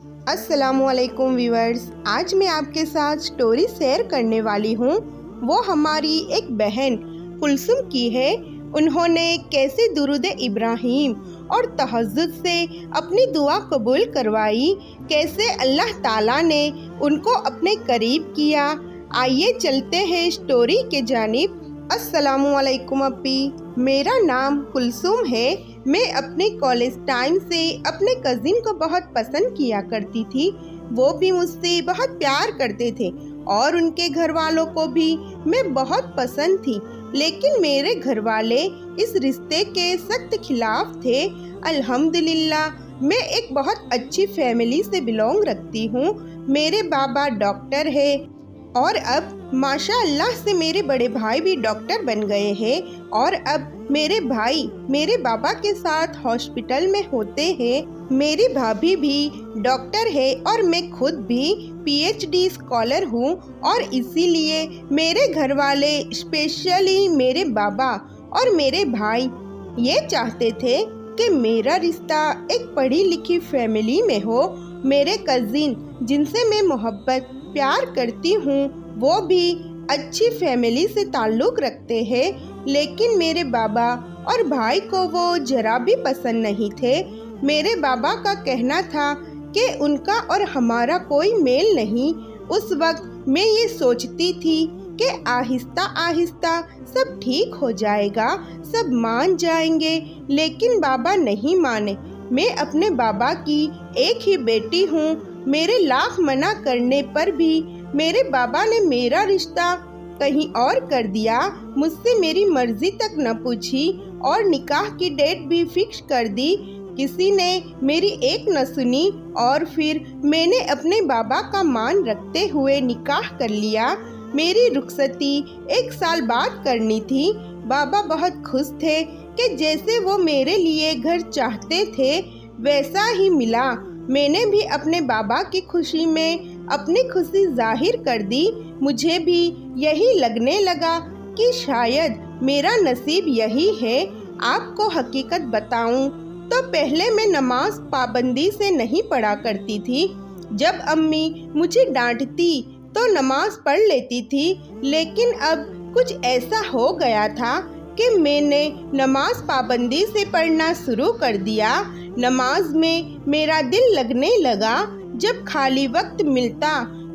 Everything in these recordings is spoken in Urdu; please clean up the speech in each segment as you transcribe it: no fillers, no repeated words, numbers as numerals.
السلام علیکم ویورز، آج میں آپ کے ساتھ سٹوری شیئر کرنے والی ہوں۔ وہ ہماری ایک بہن کلثوم کی ہے۔ انہوں نے کیسے درود ابراہیم اور تہجد سے اپنی دعا قبول کروائی، کیسے اللہ تعالیٰ نے ان کو اپنے قریب کیا۔ آئیے چلتے ہیں سٹوری کے جانب۔ السلام علیکم اپی، میرا نام کلثوم ہے۔ میں اپنے کالج ٹائم سے اپنے کزن کو بہت پسند کیا کرتی تھی۔ وہ بھی مجھ سے بہت پیار کرتے تھے اور ان کے گھر والوں کو بھی میں بہت پسند تھی، لیکن میرے گھر والے اس رشتے کے سخت خلاف تھے۔ الحمدللہ میں ایک بہت اچھی فیملی سے بلونگ رکھتی ہوں۔ میرے بابا ڈاکٹر ہے اور اب ماشاء اللہ سے میرے بڑے بھائی بھی ڈاکٹر بن گئے ہیں، اور اب میرے بھائی میرے بابا کے ساتھ ہاسپٹل میں ہوتے ہیں۔ میری بھابھی بھی ڈاکٹر ہے اور میں خود بھی پی ایچ ڈی اسکالر ہوں، اور اسی لیے میرے گھر والے اسپیشلی میرے بابا اور میرے بھائی یہ چاہتے تھے کہ میرا رشتہ ایک پڑھی لکھی فیملی میں ہو۔ میرے کزن جن سے میں محبت پیار کرتی ہوں وہ بھی اچھی فیملی سے تعلق رکھتے ہیں، لیکن میرے بابا اور بھائی کو وہ ذرا بھی پسند نہیں تھے۔ میرے بابا کا کہنا تھا کہ ان کا اور ہمارا کوئی میل نہیں۔ اس وقت میں یہ سوچتی تھی کہ آہستہ آہستہ سب ٹھیک ہو جائے گا، سب مان جائیں گے، لیکن بابا نہیں مانے۔ میں اپنے بابا کی ایک ہی بیٹی ہوں۔ میرے لاکھ منع کرنے پر بھی میرے بابا نے میرا رشتہ کہیں اور کر دیا، مجھ سے میری مرضی تک نہ پوچھی اور نکاح کی ڈیٹ بھی فکس کر دی۔ کسی نے میری ایک نہ سنی اور پھر میں نے اپنے بابا کا مان رکھتے ہوئے نکاح کر لیا۔ میری رخصتی 1 سال بعد کرنی تھی۔ بابا بہت خوش تھے کہ جیسے وہ میرے لیے گھر چاہتے تھے ویسا ہی ملا۔ میں نے بھی اپنے بابا کی خوشی میں اپنی خوشی ظاہر کر دی۔ مجھے بھی یہی لگنے لگا کہ شاید میرا نصیب یہی ہے۔ آپ کو حقیقت بتاؤں تو پہلے میں نماز پابندی سے نہیں پڑھا کرتی تھی۔ جب امی مجھے ڈانٹتی تو نماز پڑھ لیتی تھی، لیکن اب کچھ ایسا ہو گیا تھا کہ میں نے نماز پابندی سے پڑھنا شروع کر دیا۔ نماز میں میرا دل لگنے لگا۔ جب خالی وقت ملتا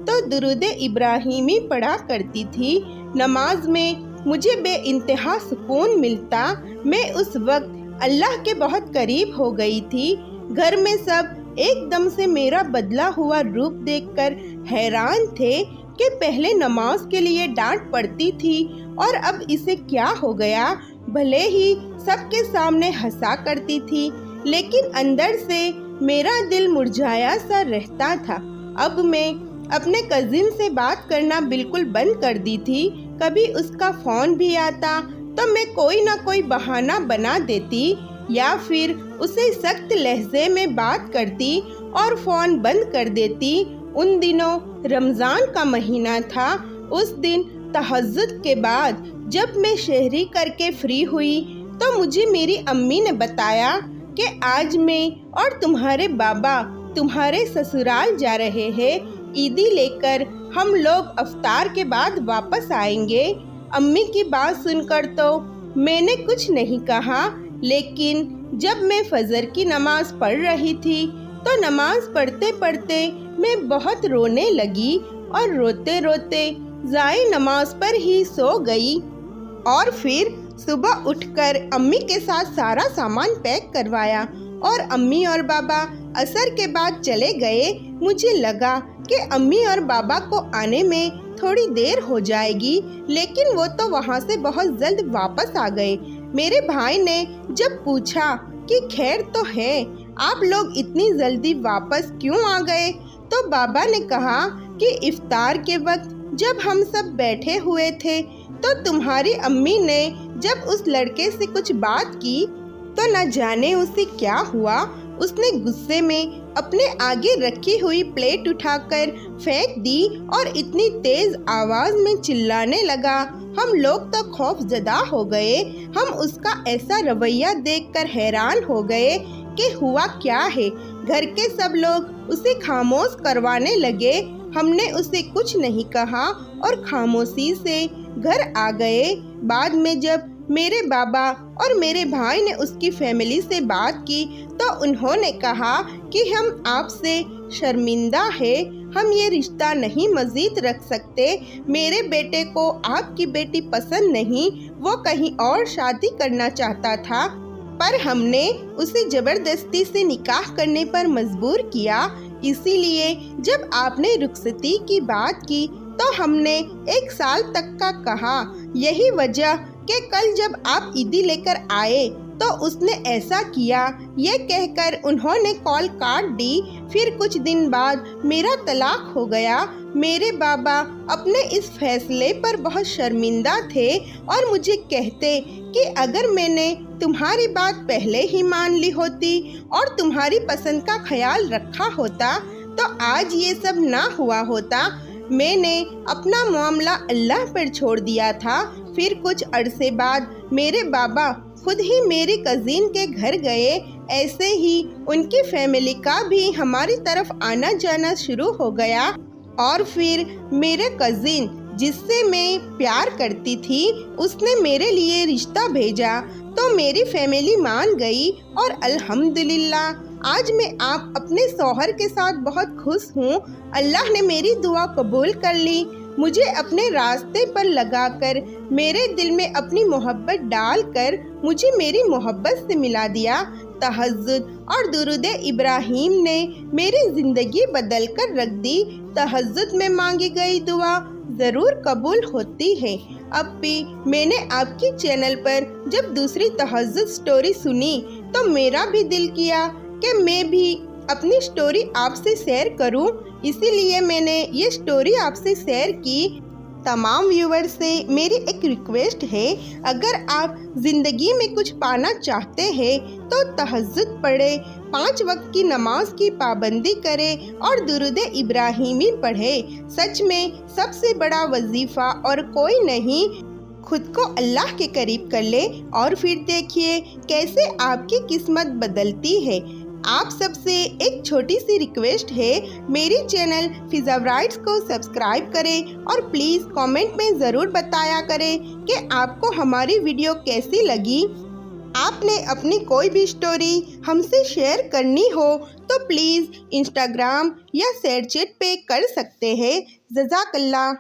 تو درود ابراہیمی پڑھا کرتی تھی۔ نماز میں مجھے بے انتہا سکون ملتا۔ میں اس وقت اللہ کے بہت قریب ہو گئی تھی۔ گھر میں سب ایک دم سے میرا بدلا ہوا روپ دیکھ کر حیران تھے کہ پہلے نماز کے لیے ڈانٹ پڑتی تھی اور اب اسے کیا ہو گیا۔ بھلے ہی سب کے سامنے ہنسا کرتی تھی، لیکن اندر سے میرا دل مرجھایا سا رہتا تھا۔ اب میں اپنے کزن سے بات کرنا بالکل بند کر دی تھی۔ کبھی اس کا فون بھی آتا تو میں کوئی نہ کوئی بہانہ بنا دیتی یا پھر اسے سخت لہجے میں بات کرتی اور فون بند کر دیتی۔ ان دنوں رمضان کا مہینہ تھا۔ اس دن تہجد کے بعد جب میں سحری کر کے فری ہوئی تو مجھے میری امی نے بتایا کہ آج میں اور تمہارے بابا تمہارے سسرال جا رہے ہیں، عیدی لے کر ہم لوگ افطار کے بعد واپس آئیں گے۔ امی کی بات سن کر تو میں نے کچھ نہیں کہا، لیکن جب میں فجر کی نماز پڑھ رہی تھی تو نماز پڑھتے پڑھتے میں بہت رونے لگی اور روتے روتے ضائع نماز پر ہی سو گئی، اور پھر صبح اٹھ کر امی کے ساتھ سارا سامان پیک کروایا اور امی اور بابا عصر کے بعد چلے گئے۔ مجھے لگا کہ امی اور بابا کو آنے میں تھوڑی دیر ہو جائے گی، لیکن وہ تو وہاں سے بہت جلد واپس آ گئے۔ میرے بھائی نے جب پوچھا کہ خیر تو ہے، آپ لوگ اتنی جلدی واپس کیوں آ گئے، تو بابا نے کہا کہ افطار کے وقت جب ہم سب بیٹھے ہوئے تھے تو تمہاری امی نے جب اس لڑکے سے کچھ بات کی تو نہ جانے اسے کیا ہوا، اس نے غصے میں اپنے آگے رکھی ہوئی پلیٹ اٹھا کر پھینک دی اور اتنی تیز آواز میں چلانے لگا۔ ہم لوگ تو خوف زدہ ہو گئے۔ ہم اس کا ایسا رویہ دیکھ کر حیران ہو گئے کہ ہوا کیا ہے۔ گھر کے سب لوگ اسے خاموش کروانے لگے۔ ہم نے اسے کچھ نہیں کہا اور خاموشی سے گھر آ گئے۔ بعد میں جب میرے بابا اور میرے بھائی نے اس کی فیملی سے بات کی تو انہوں نے کہا کہ ہم آپ سے شرمندہ ہیں، ہم یہ رشتہ نہیں مزید رکھ سکتے۔ میرے بیٹے کو آپ کی بیٹی پسند نہیں، وہ کہیں اور شادی کرنا چاہتا تھا، پر ہم نے اسے زبردستی سے نکاح کرنے پر مجبور کیا۔ اسی لیے جب آپ نے رخصتی کی بات کی تو ہم نے 1 سال تک کا کہا۔ یہی وجہ کہ کل جب آپ عیدی لے کر آئے تو اس نے ایسا کیا، یہ کہہ کر انہوں نے کال کاٹ دی۔ پھر کچھ دن بعد میرا طلاق ہو گیا۔ میرے بابا اپنے اس فیصلے پر بہت شرمندہ تھے اور مجھے کہتے کہ اگر میں نے تمہاری بات پہلے ہی مان لی ہوتی اور تمہاری پسند کا خیال رکھا ہوتا تو آج یہ سب نہ ہوا ہوتا۔ میں نے اپنا معاملہ اللہ پر چھوڑ دیا تھا۔ پھر کچھ عرصے بعد میرے بابا خود ہی میری کزن کے گھر گئے۔ ایسے ہی ان کی فیملی کا بھی ہماری طرف آنا جانا شروع ہو گیا اور پھر میرے کزن جس سے میں پیار کرتی تھی اس نے میرے لیے رشتہ بھیجا تو میری فیملی مان گئی اور الحمدللہ آج میں آپ اپنے شوہر کے ساتھ بہت خوش ہوں۔ اللہ نے میری دعا قبول کر لی، مجھے اپنے راستے پر لگا کر، میرے دل میں اپنی محبت ڈال کر مجھے میری محبت سے ملا دیا۔ تہجد اور درود ابراہیم نے میری زندگی بدل کر رکھ دی۔ تہجد میں مانگی گئی دعا ضرور قبول ہوتی ہے۔ اب بھی میں نے آپ کی چینل پر جب دوسری تہجد سٹوری سنی تو میرا بھی دل کیا کہ میں بھی اپنی سٹوری آپ سے شیئر کروں، اسی لیے میں نے یہ سٹوری آپ سے شیئر کی۔ تمام ویورز سے میری ایک ریکویسٹ ہے، اگر آپ زندگی میں کچھ پانا چاہتے ہیں تو تہجد پڑھیں، 5 وقت کی نماز کی پابندی کریں اور درود ابراہیمی پڑھیں۔ سچ میں سب سے بڑا وظیفہ اور کوئی نہیں۔ خود کو اللہ کے قریب کر لے اور پھر دیکھیے کیسے آپ کی قسمت بدلتی ہے۔ آپ سب سے ایک چھوٹی سی ریکویسٹ ہے، میری چینل فضا برائٹس کو سبسکرائب کریں اور پلیز کامنٹ میں ضرور بتایا کریں کہ آپ کو ہماری ویڈیو کیسی لگی۔ آپ نے اپنی کوئی بھی سٹوری ہم سے شیئر کرنی ہو تو پلیز انسٹاگرام یا شیئر چیٹ پہ کر سکتے ہیں۔ جزاک اللہ۔